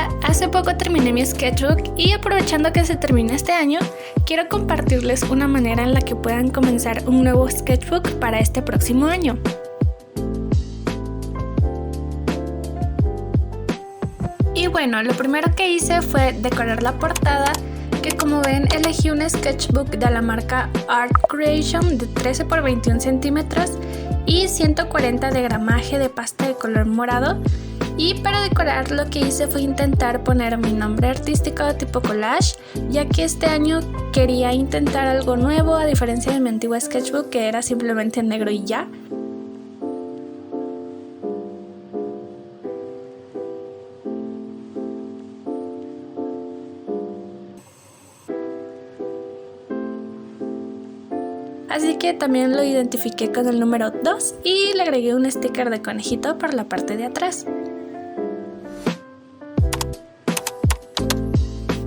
Hola, hace poco terminé mi sketchbook y aprovechando que se termina este año, quiero compartirles una manera en la que puedan comenzar un nuevo sketchbook para este próximo año. Y bueno, lo primero que hice fue decorar la portada, que como ven elegí un sketchbook de la marca Art Creation de 13 por 21 centímetros y 140 de gramaje de pasta de color morado. Y para decorar lo que hice fue intentar poner mi nombre artístico tipo collage, ya que este año quería intentar algo nuevo a diferencia de mi antiguo sketchbook que era simplemente negro y ya. Así que también lo identifiqué con el número 2 y le agregué un sticker de conejito por la parte de atrás.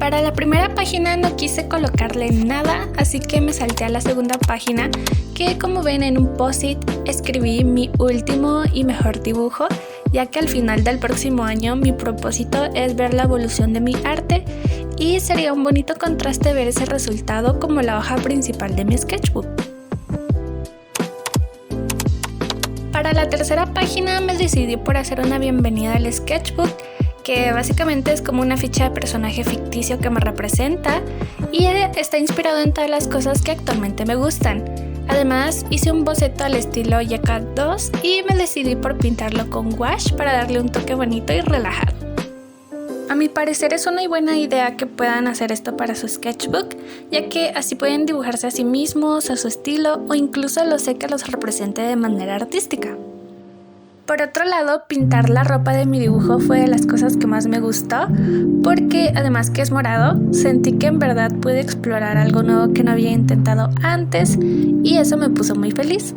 Para la primera página no quise colocarle nada, así que me salté a la segunda página, que como ven en un post-it escribí mi último y mejor dibujo, ya que al final del próximo año mi propósito es ver la evolución de mi arte y sería un bonito contraste ver ese resultado como la hoja principal de mi sketchbook. Para la tercera página me decidí por hacer una bienvenida al sketchbook, que básicamente es como una ficha de personaje ficticio que me representa y está inspirado en todas las cosas que actualmente me gustan. Además hice un boceto al estilo Jacquard 2 y me decidí por pintarlo con gouache para darle un toque bonito y relajado. A mi parecer es una buena idea que puedan hacer esto para su sketchbook, ya que así pueden dibujarse a sí mismos, a su estilo o incluso lo sé que los represente de manera artística. Por otro lado, pintar la ropa de mi dibujo fue de las cosas que más me gustó, porque además que es morado, sentí que en verdad pude explorar algo nuevo que no había intentado antes y eso me puso muy feliz.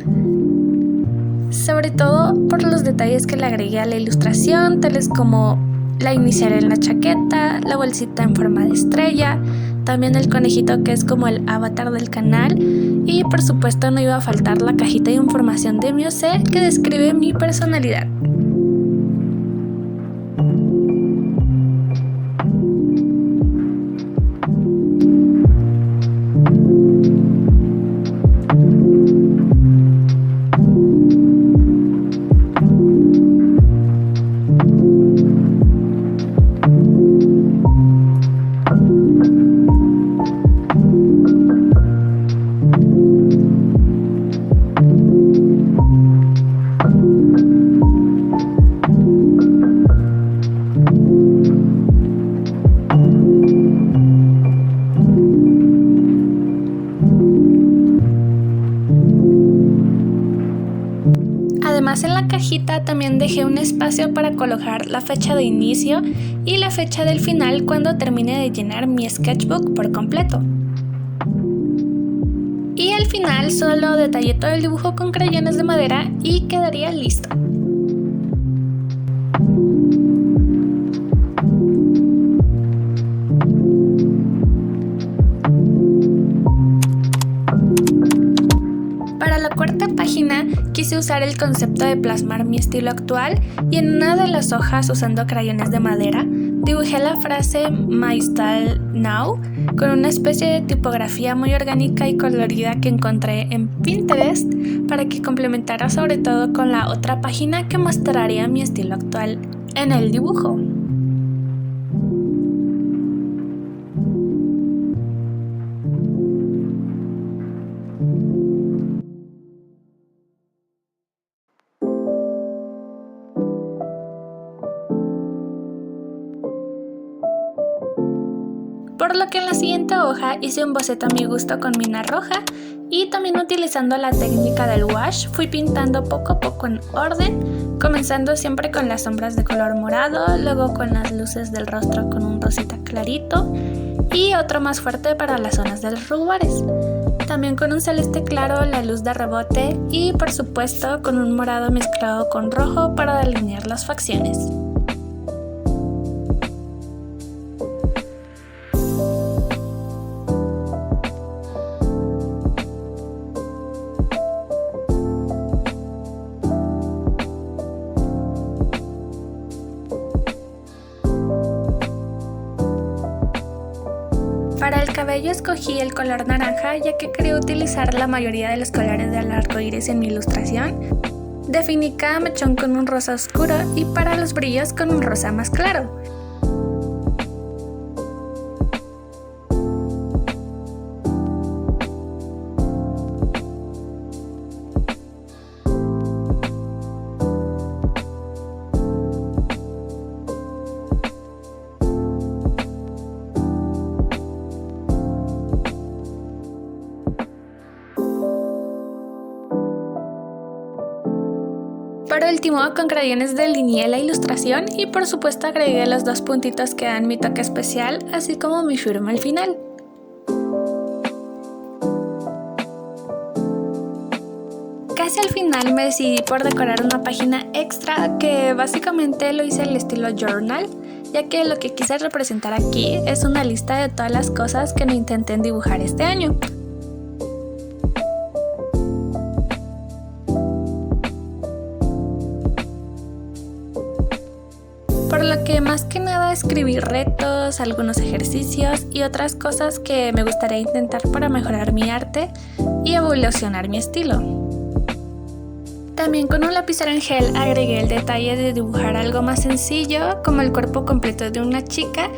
Sobre todo por los detalles que le agregué a la ilustración, tales como la inicial en la chaqueta, la bolsita en forma de estrella, también el conejito que es como el avatar del canal y por supuesto no iba a faltar la cajita de información de mi OC que describe mi personalidad. Además en la cajita también dejé un espacio para colocar la fecha de inicio y la fecha del final cuando termine de llenar mi sketchbook por completo. Y al final solo detallé todo el dibujo con crayones de madera y quedaría listo. Para la cuarta página quise usar el concepto de plasmar mi estilo actual y en una de las hojas usando crayones de madera dibujé la frase My Style Now con una especie de tipografía muy orgánica y colorida que encontré en Pinterest para que complementara sobre todo con la otra página que mostraría mi estilo actual en el dibujo. Por lo que en la siguiente hoja hice un boceto a mi gusto con mina roja y también utilizando la técnica del wash fui pintando poco a poco en orden, comenzando siempre con las sombras de color morado, luego con las luces del rostro con un rosita clarito y otro más fuerte para las zonas de los rubores. También con un celeste claro, la luz de rebote y por supuesto con un morado mezclado con rojo para delinear las facciones. cabello escogí el color naranja ya que quería utilizar la mayoría de los colores del arco iris en mi ilustración. Definí cada mechón con un rosa oscuro y para los brillos con un rosa más claro. Por último, con crayones delineé la ilustración y por supuesto agregué los 2 puntitos que dan mi toque especial, así como mi firma al final. Casi al final me decidí por decorar una página extra que básicamente lo hice al estilo journal, ya que lo que quise representar aquí es una lista de todas las cosas que no intenté dibujar este año. Por lo que más que nada escribí retos, algunos ejercicios y otras cosas que me gustaría intentar para mejorar mi arte y evolucionar mi estilo. También con un lapicero en gel agregué el detalle de dibujar algo más sencillo como el cuerpo completo de una chica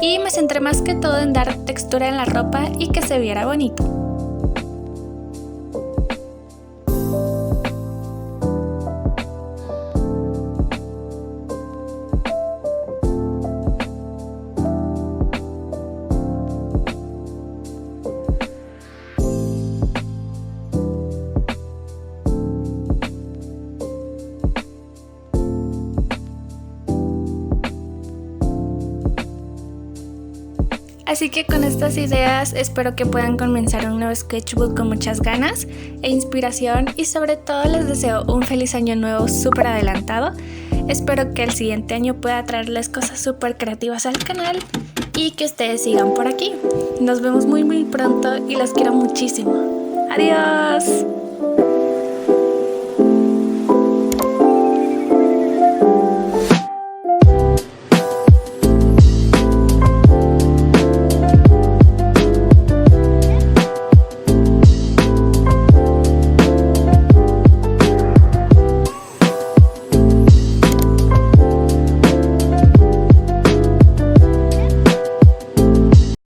y me centré más que todo en dar textura en la ropa y que se viera bonito. Así que con estas ideas espero que puedan comenzar un nuevo sketchbook con muchas ganas e inspiración y sobre todo les deseo un feliz año nuevo súper adelantado. Espero que el siguiente año pueda traerles cosas súper creativas al canal y que ustedes sigan por aquí. Nos vemos muy pronto y los quiero muchísimo. ¡Adiós!